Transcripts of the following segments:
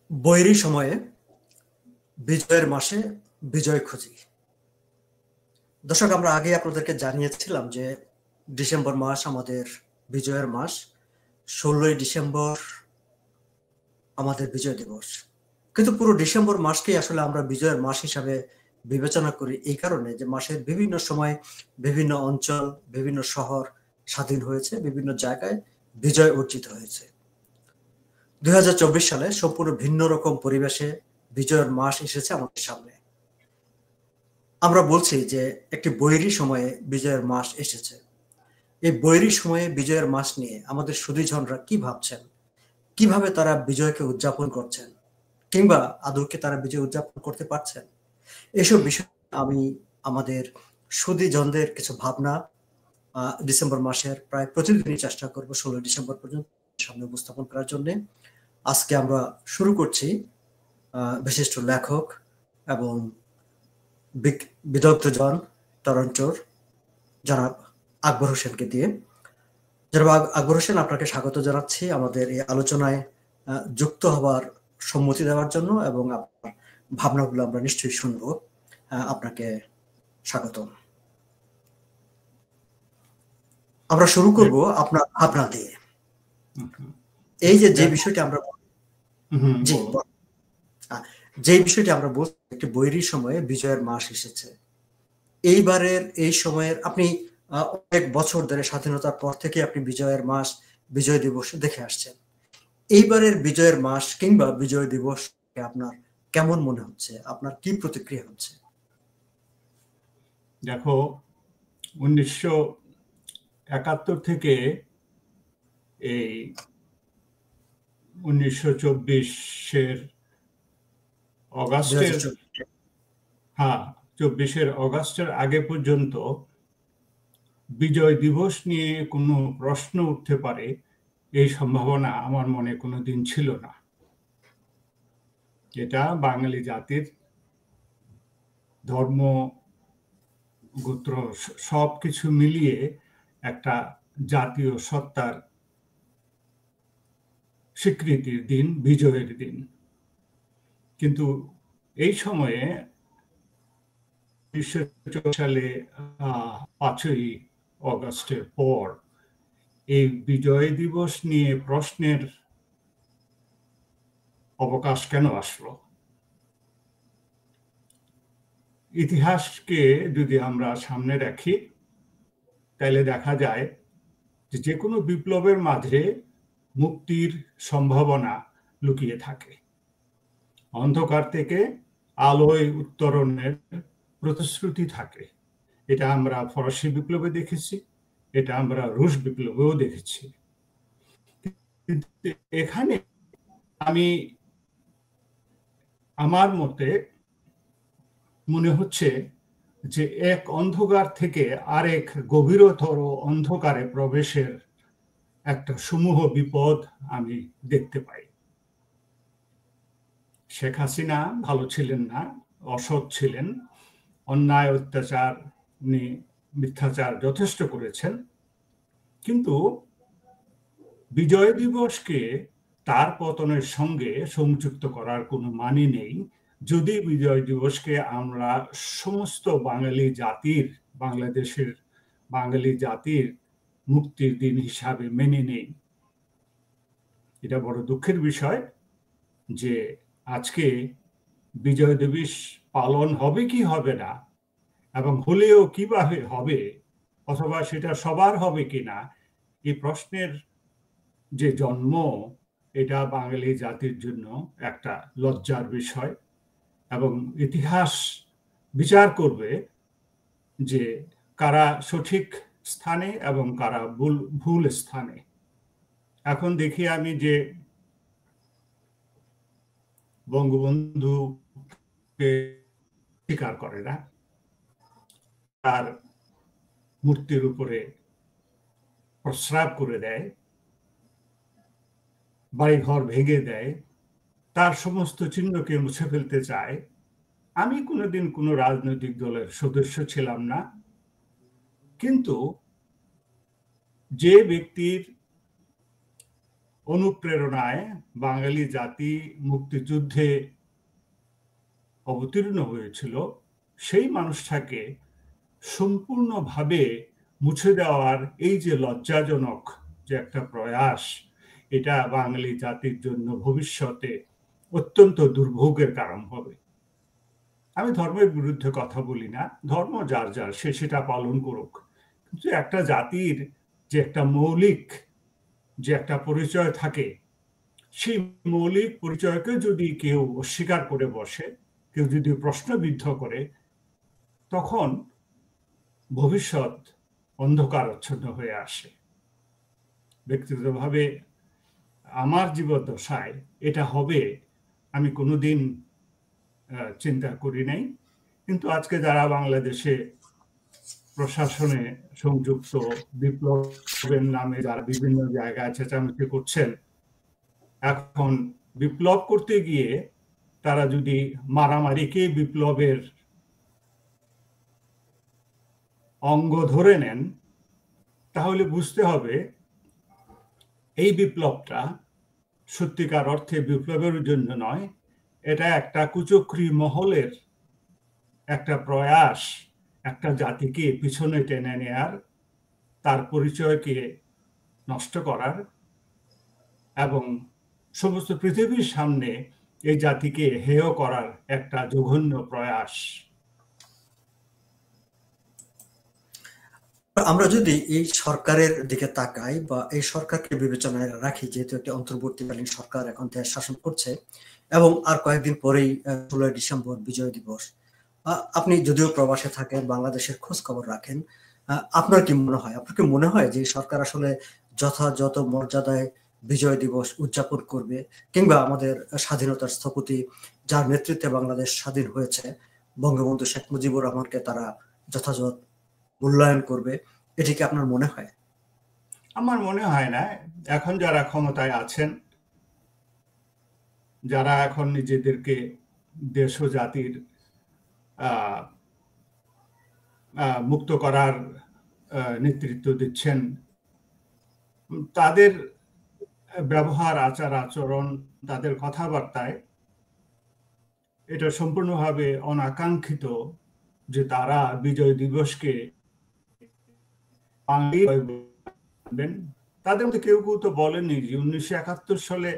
বৈরী সময়ে বিজয়ের মাসে বিজয় খুঁজি। দর্শক, আমরা আগে আপনাদেরকে জানিয়েছিলাম যে ডিসেম্বর মাস আমাদের বিজয়ের মাস। 16ই ডিসেম্বর আমাদের বিজয় দিবস। কিন্তু পুরো ডিসেম্বর মাসকেই আসলে আমরা বিজয়ের মাস হিসাবে বিবেচনা করি, এই কারণে যে মাসের বিভিন্ন সময় বিভিন্ন অঞ্চল, বিভিন্ন শহর স্বাধীন হয়েছে, বিভিন্ন জায়গায় বিজয় অর্জিত হয়েছে। 2024 সালে সম্পূর্ণ ভিন্ন রকম পরিবেশে বিজয়ের মাস এসেছে আমাদের সামনে। আমরা বলছি যে একটি বৈরী সময়ে বিজয়ের মাস এসেছে। এই বৈরী সময়ে বিজয়ের মাস নিয়ে আমাদের সুধীজনরা কি ভাবছেন, কিভাবে তারা বিজয়কে উদযাপন করছেন, কিংবা আদৌ কি তারা বিজয় উদযাপন করতে পারছেন, এসব বিষয়ে আমি আমাদের সুধীজনদের কিছু ভাবনা ডিসেম্বর মাসের প্রায় প্রতিদিনই চেষ্টা করব 16 ডিসেম্বর পর্যন্ত সামনে উপস্থাপন করার জন্য। আজকে আমরা শুরু করছি বিশিষ্ট লেখক এবং বিদগ্ধজন টরন্টোর জনাব আকবর হোসেনকে দিয়ে। জনাব আকবর হোসেন, আপনাকে স্বাগত জানাচ্ছি আমাদের এই আলোচনায় যুক্ত হবার সম্মতি দেওয়ার জন্য, এবং আপনার ভাবনাগুলো আমরা নিশ্চয়ই শুনবো। আপনাকে স্বাগত। আমরা শুরু করব আপনার ভাবনা দিয়ে। এই যে বিষয়টি আমরা যে বিষয়টি আমরা বলছি, একটি বৈরী সময়ে বিজয়ের মাস এসেছে। এইবারের এই সময়ের আপনি অনেক বছর ধরে স্বাধীনতার পর থেকে আপনি বিজয়ের মাস, বিজয় দিবস দেখে আসছেন। এইবারের বিজয়ের মাস কিংবা বিজয় দিবস আপনার কেমন মনে হচ্ছে? আপনার কি প্রতিক্রিয়া হচ্ছে? দেখো, 1971 থেকে এই 1924-এর অগাস্টের 24 অগাস্টের আগে পর্যন্ত বিজয় দিবস নিয়ে কোনো প্রশ্ন উঠতে পারে এই সম্ভাবনা আমার মনে কোনোদিন ছিল না। এটা বাঙালি জাতির ধর্ম, গোত্র সবকিছু মিলিয়ে একটা জাতীয় সত্তার স্বীকৃতির দিন, বিজয়ের দিন। কিন্তু এই সময়ে 1924 সালে 5ই অগাস্টের পর এই বিজয় দিবস নিয়ে প্রশ্নের অবকাশ কেন আসলো? ইতিহাসকে যদি আমরা সামনে রাখি, তাহলে দেখা যায় যে কোনো বিপ্লবের মাঝে মুক্তির সম্ভাবনা লুকিয়ে থাকে। অন্ধকার থেকে আলোয় উত্তরণের প্রতিশ্রুতি থাকে। এটা আমরা ফরাসি বিপ্লবে দেখেছি, এটা আমরা রুশ বিপ্লবেও দেখেছি। এখানে আমার মতে মনে হচ্ছে যে এক অন্ধকার থেকে আরেক গভীরতর অন্ধকারে প্রবেশের একটা সমূহ বিপদ আমি দেখতে পাই। শেখ হাসিনা ভালো ছিলেন না, অসৎ ছিলেন, অন্যায়, অত্যাচার, উনি মিথ্যাচার যথেষ্ট করেছেন। কিন্তু বিজয় দিবসকে তার পতনের সঙ্গে সংযুক্ত করার কোনো মানে নেই যদি বিজয় দিবসকে আমরা সমস্ত বাঙালি জাতির, বাংলাদেশের বাঙালি জাতির মুক্তির দিন হিসাবে মেনে নেই। এটা বড় দুঃখের বিষয় যে আজকে বিজয় দিবস পালন হবে কি হবে না, এবং হলেও কিভাবে হবে, অথবা সেটা সবার হবে কিনা, এই প্রশ্নের যে জন্ম, এটা বাঙালি জাতির জন্য একটা লজ্জার বিষয়। এবং ইতিহাস বিচার করবে যে কারা সঠিক স্থানে এবং কারা ভুল স্থানে। এখন দেখি আমি যে বঙ্গবন্ধুকে স্বীকার করে না, তার মূর্তির উপরে প্রস্রাব করে দেয়, বাড়িঘর ভেঙে দেয়, তার সমস্ত চিহ্নকে মুছে ফেলতে চায়। আমি কোনোদিন কোনো রাজনৈতিক দলের সদস্য ছিলাম না, কিন্তু যে ব্যক্তির অনুপ্রেরণায় বাঙালি জাতি মুক্তিযুদ্ধে অবতীর্ণ হয়েছিল, সেই মানুষটাকে সম্পূর্ণভাবে মুছে দেওয়ার এই যে লজ্জাজনক যে একটা প্রয়াস, এটা বাঙালি জাতির জন্য ভবিষ্যতে অত্যন্ত দুর্ভোগের কারণ হবে। আমি ধর্মের বিরুদ্ধে কথা বলি না, ধর্ম যার যার, সে সেটা পালন করুক, কিন্তু একটা জাতির যে একটা মৌলিক যে একটা পরিচয় থাকে, সেই মৌলিক পরিচয়কে যদি কেউ অস্বীকার করে বসে, কেউ যদি প্রশ্নবিদ্ধ করে, তখন ভবিষ্যৎ অন্ধকারাচ্ছন্ন হয়ে আসে। ব্যক্তিগতভাবে আমার জীবদ্দশায় এটা হবে আমি কোনোদিন চিন্তা করি নাই, কিন্তু আজকে যারা বাংলাদেশে প্রশাসনে সংযুক্ত, বিপ্লবের নামে যারা বিভিন্ন জায়গায় চেঁচামেচি করছেন, এখন বিপ্লব করতে গিয়ে তারা যদি মারামারিকে বিপ্লবের অঙ্গ ধরে নেন, তাহলে বুঝতে হবে এই বিপ্লবটা সত্যিকার অর্থে বিপ্লবের জন্য নয়, এটা একটা কুচক্রী মহলের একটা প্রয়াস, একটা জাতিকে পিছনে টেনে নেয়ার, তার পরিচয়কে নষ্ট করার এবং সমস্ত পৃথিবীর সামনে এই জাতিকে হেয় করার একটা জঘন্য প্রয়াস। আমরা যদি এই সরকারের দিকে তাকাই বা এই সরকারকে বিবেচনায় রাখি, যেহেতু একটি অন্তর্বর্তীকালীন সরকার এখন দেশ শাসন করছে এবং আর কয়েকদিন পরেই 16 ডিসেম্বর বিজয় দিবস, আপনি যদিও প্রবাসে থাকেন, বাংলাদেশের খোঁজ খবর রাখেন, আপনার কি মনে হয়, আপনার কি মনে হয় যে সরকার আসলে যথাযথ মর্যাদায় বিজয় দিবস উদযাপন করবে, কিংবা আমাদের স্বাধীনতার স্থপতি যার নেতৃত্বে বাংলাদেশ স্বাধীন হয়েছে বঙ্গবন্ধু শেখ মুজিবুর রহমানকে তারা যথাযথ মূল্যায়ন করবে? এটি কি আপনার মনে হয়? আমার মনে হয় না। এখন যারা ক্ষমতায় আছেন, যারা এখন নিজেদেরকে দেশ ও জাতির মুক্ত করার নেতৃত্ব দিচ্ছেন, তাদের ব্যবহার, আচার আচরণ, তাদের কথাবার্তায় এটা সম্পূর্ণভাবে অনাকাঙ্ক্ষিত যে তারা বিজয় দিবসকে তাদের মধ্যে কেউ কেউ তো বলেননি যে 1971 সালে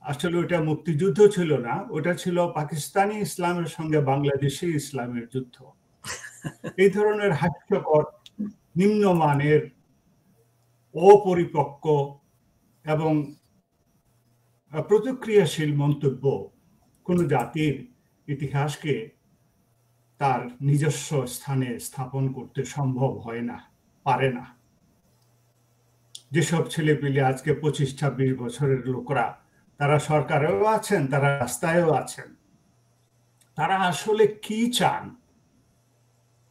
আসলে ওটা মুক্তিযুদ্ধ ছিল না, ওটা ছিল পাকিস্তানি ইসলামের সঙ্গে বাংলাদেশি ইসলামের যুদ্ধ। এই ধরনের হাস্যকর, নিম্নমানের, অপরিপক্ক এবং প্রতিক্রিয়াশীল মন্তব্য কোন জাতির ইতিহাসকে তার নিজস্ব স্থানে স্থাপন করতে সম্ভব হয় না, পারে না। যেসব ছেলেপিলে আজকে 25-26 বছরের লোকরা, তারা সরকারেও আছেন, তারা রাস্তায়ও আছেন, তারা আসলে কি চান?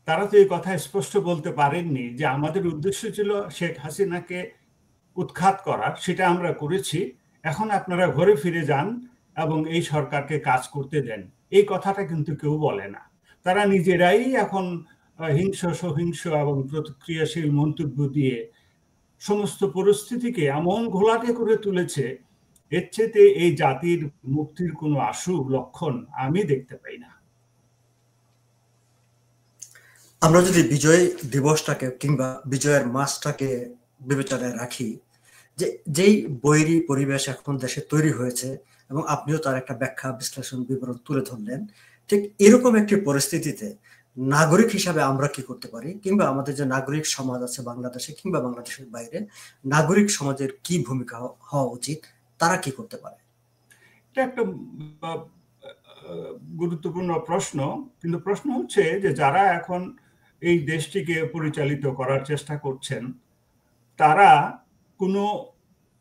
তারা তো এই কথা স্পষ্ট বলতে পারেননি যে আমাদের উদ্দেশ্য ছিল শেখ হাসিনাকে উৎখাত করা, সেটা আমরা করেছি, এখন আপনারা ঘরে ফিরে যান এবং এই সরকারকে কাজ করতে দেন। এই কথাটা কিন্তু কেউ বলে না। তারা নিজেরাই এখন হিংস্র, সহিংস এবং প্রতিক্রিয়াশীল মন্তব্য দিয়ে সমস্ত পরিস্থিতিকে এমন ঘোলাটে করে তুলেছে, এর চেয়ে এই জাতির মুক্তির কোনো আশু লক্ষণ আমি দেখতে পাই না। আমরা যদি বিজয় দিবসটাকে কিংবা বিজয়ের মাসটাকে বিবেচনায় রাখি, যে যেই বৈরী পরিবেশ এখন দেশে তৈরি হয়েছে, এবং আপনিও তার একটা ব্যাখ্যা, বিশ্লেষণ, বিবরণ তুলে ধরলেন, ঠিক এরকম একটি পরিস্থিতিতে নাগরিক হিসাবে আমরা কি করতে পারি, কিংবা আমাদের যে নাগরিক সমাজ আছে বাংলাদেশে কিংবা বাংলাদেশের বাইরে, নাগরিক সমাজের কি ভূমিকা হওয়া উচিত, তারা কি করতে পারে? এটা একটা গুরুত্বপূর্ণ প্রশ্ন, কিন্তু প্রশ্ন হচ্ছে যে যারা এখন এই দেশটিকে পরিচালিত করার চেষ্টা করছেন, তারা কোনো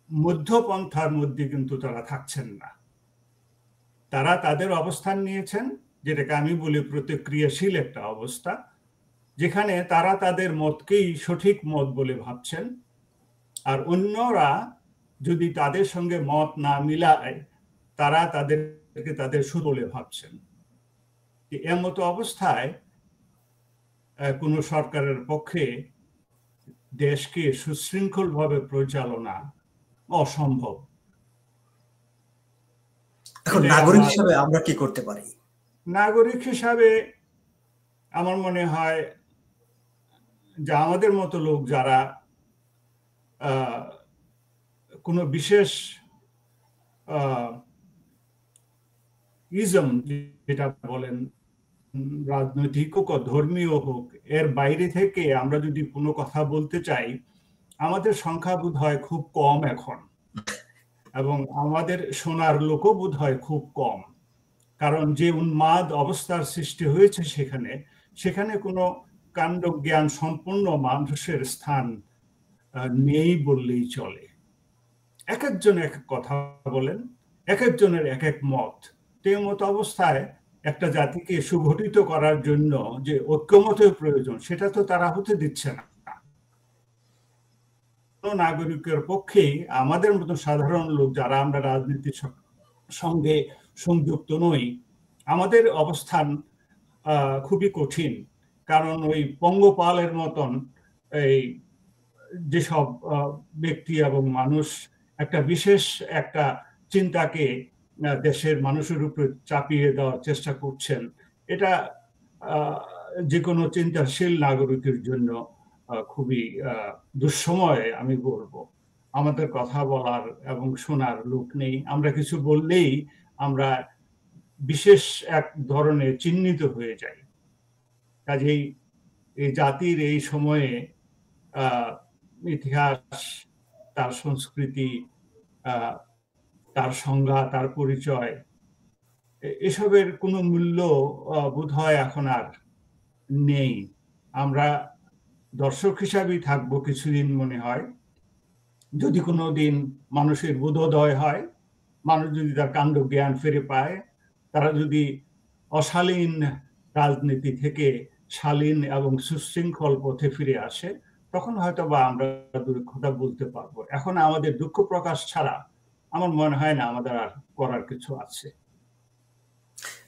মধ্যপন্থার মধ্যে কিন্তু তারা থাকছেন না। তারা তাদের অবস্থান নিয়েছেন, যেটাকে আমি বলি প্রতিক্রিয়াশীল একটা অবস্থা, যেখানে তারা তাদের মতকেই সঠিক মত বলে ভাবছেন, আর অন্যরা যদি তাদের সঙ্গে মত না মিলায়, তারা তাদেরকে তাদের সুর বলে ভাবছেন। এর মতো অবস্থায় কোনো সরকারের পক্ষে দেশকে সুশৃঙ্খলভাবে পরিচালনা অসম্ভব। এখন নাগরিক হিসেবে আমরা কি করতে পারি? নাগরিক হিসাবে আমার মনে হয় যে আমাদের মতো লোক যারা কোনো বিশেষ ইজম যেটা বলেন, রাজনৈতিক হোক ধর্মীয় হোক, এর বাইরে থেকে আমরা যদি কোনো কথা বলতে চাই, আমাদের সংখ্যা বোধ হয় খুব কম এখন, এবং আমাদের শোনার লোকও বোধ হয় খুব কম। কারণ যে উন্মাদ অবস্থার সৃষ্টি হয়েছে সেখানে কোনো কাণ্ডজ্ঞান সম্পূর্ণ মানুষের স্থান নেই বললেই চলে। এক একজন এক এক কথা বলেন, এক একজনের এক এক মত। এই মত অবস্থায় একটা জাতিকে সুগঠিত করার জন্য যে ঐক্যমতের প্রয়োজন, সেটা তো তারা হতে দিচ্ছে না। নাগরিকের পক্ষেই আমাদের মতো সাধারণ লোক যারা আমরা রাজনীতির সঙ্গে সংযুক্ত নই, আমাদের অবস্থান খুবই কঠিন। কারণ ওই পঙ্গপালের মতন এই যেসব ব্যক্তি এবং মানুষ একটা বিশেষ একটা চিন্তাকে দেশের মানুষের উপরে চাপিয়ে দেওয়ার চেষ্টা করছেন, এটা যে কোনো চিন্তাশীল নাগরিকের জন্য খুবই দুঃসময় আমি বলবো। আমাদের কথা বলার এবং শোনার লোক নেই। আমরা কিছু বললেই আমরা বিশেষ এক ধরনের চিহ্নিত হয়ে যাই। কাজেই এই জাতির এই সময়ে ইতিহাস, তার সংস্কৃতি, তার সংজ্ঞা, তার পরিচয়, এসবের কোনো মূল্য বোধহয় এখন আর নেই। আমরা দর্শক হিসাবেই থাকবো কিছুদিন মনে হয়। যদি কোনো দিন মানুষের বোধোদয় হয়, মানুষ যদি তার কাণ্ডজ্ঞান ফিরে পায়, তারা যদি অশালীন রাজনীতি থেকে শালীন এবং সুশৃঙ্খল পথে ফিরে আসে, তখন হয়তো বা আমরা দুই কথা বলতে পারবো। এখন আমাদের দুঃখ প্রকাশ ছাড়া আমার মনে হয় না আমাদের আর করার কিছু আছে।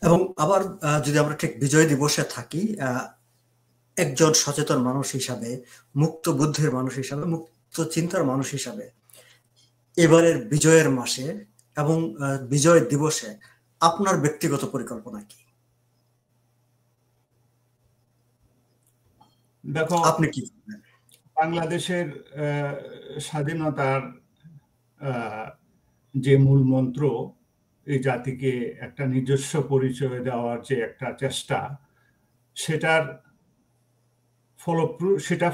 এবং আবার যদি আমরা ঠিক বিজয় দিবসে থাকি, একজন সচেতন মানুষ হিসাবে, মুক্ত বুদ্ধির মানুষ হিসাবে, মুক্ত চিন্তার মানুষ হিসাবে, এবারের বিজয়ের মাসে এবং বিজয় দিবসে আপনার ব্যক্তিগত পরিকল্পনা কি? দেখো, আপনি কি করবেন? বাংলাদেশের স্বাধীনতার যে মূল মন্ত্র, এই জাতিকে একটা নিজস্ব পরিচয় দেওয়ার যে একটা চেষ্টা, সেটা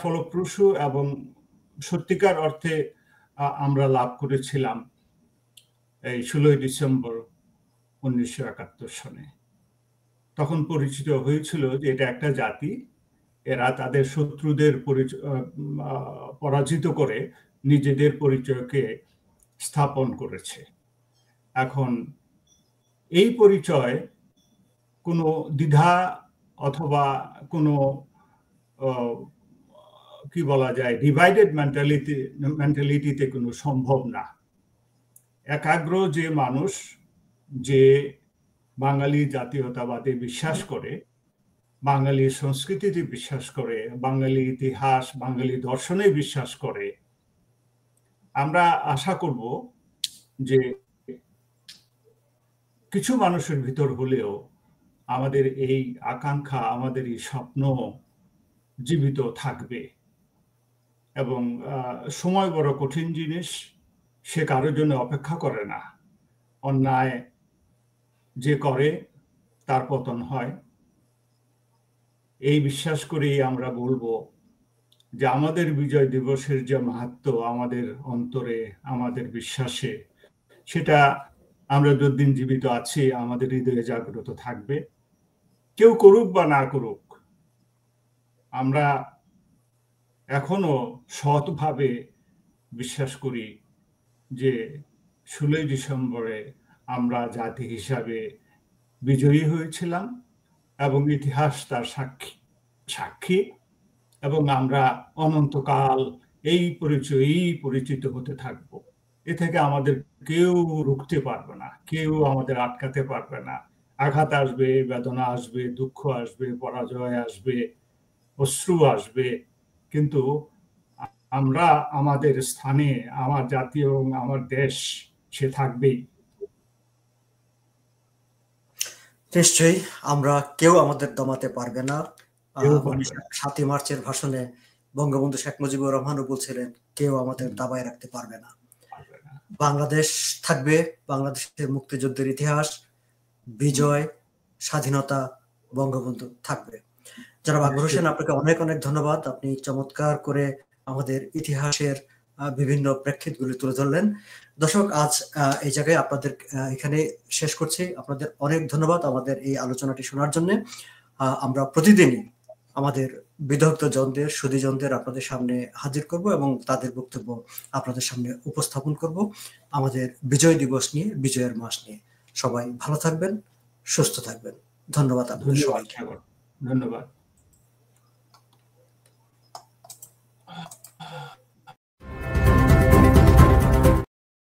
ফলপ্রসূ এবং সত্যিকার অর্থে আমরা লাভ করেছিলাম এই 16ই ডিসেম্বর 1971 সনে। তখন পরিচিত হয়েছিল যে এটা একটা জাতি, এরা তাদের শত্রুদের পরাজিত করে নিজেদের পরিচয়কে স্থাপন করেছে। এখন এই পরিচয় কোনো দ্বিধা অথবা কোনো কি বলা যায়, ডিভাইডেড মেন্টালিটিতে কোনো সম্ভব না। একাগ্র যে মানুষ, যে বাঙালি জাতীয়তাবাদে বিশ্বাস করে, বাঙালি সংস্কৃতিতে বিশ্বাস করে, বাঙালি ইতিহাস, বাঙালি দর্শনে বিশ্বাস করে, আমরা আশা করব যে কিছু মানুষের ভিতর হলেও আমাদের এই আকাঙ্ক্ষা, আমাদের এই স্বপ্ন জীবিত থাকবে। এবং সময় বড় কঠিন জিনিস, সে কারোর জন্য অপেক্ষা করে না। অন্যায় যে করে তার পতন হয়। এই বিশ্বাস করেই আমরা বলবো যে আমাদের বিজয় দিবসের যে মাহাত্ম্য আমাদের অন্তরে, আমাদের বিশ্বাসে, সেটা আমরা যতদিন জীবিত আছি আমাদের হৃদয়ে জাগ্রত থাকবে। কেউ করুক বা না করুক, আমরা এখনো সৎভাবে বিশ্বাস করি যে 16ই ডিসেম্বরে আমরা জাতি হিসাবে বিজয়ী হয়েছিলাম এবং ইতিহাস তার সাক্ষী, এবং আমরা অনন্তকাল এই পরিচয়েই পরিচিত হতে থাকব। এ থেকে আমাদের কেউ রুখতে পারবে না, কেউ আমাদের আটকাতে পারবে না। আঘাত আসবে, বেদনা আসবে, দুঃখ আসবে, পরাজয় আসবে, অশ্রু আসবে, কিন্তু আমরা আমাদের স্থানে, আমার জাতি এবং আমার দেশ সে থাকবেই। নিশ্চয়ই আমরা কেউ আমাদের দমাতে পারবে না। 7ই মার্চের ভাষণে বঙ্গবন্ধু শেখ মুজিবুর রহমানও বলছিলেন, কেউ আমাদের দাবায় রাখতে পারবে না। বাংলাদেশ থাকবে, বাংলাদেশের মুক্তিযুদ্ধের ইতিহাস, বিজয়, স্বাধীনতা, বঙ্গবন্ধু থাকবে। জনাব আকবর হোসেন, আপনাকে অনেক অনেক ধন্যবাদ। আপনি চমৎকার করে আমাদের ইতিহাসের বিভিন্ন প্রেক্ষিতগুলি তুলে ধরলেন। দর্শক, আজ এই জায়গায় আপনাদের এখানে শেষ করছি। আপনাদের অনেক ধন্যবাদ আমাদের এই আলোচনাটি শোনার জন্য। আমরা প্রতিদিনই আমাদের বিদগ্ধ জনদের, সুধীজনদের আপনাদের সামনে হাজির করব এবং তাদের বক্তব্য আপনাদের সামনে উপস্থাপন করব আমাদের বিজয় দিবস নিয়ে, বিজয়ের মাস নিয়ে। সবাই ভালো থাকবেন, সুস্থ থাকবেন। ধন্যবাদ আপনাদের সবাইকে। ধন্যবাদ।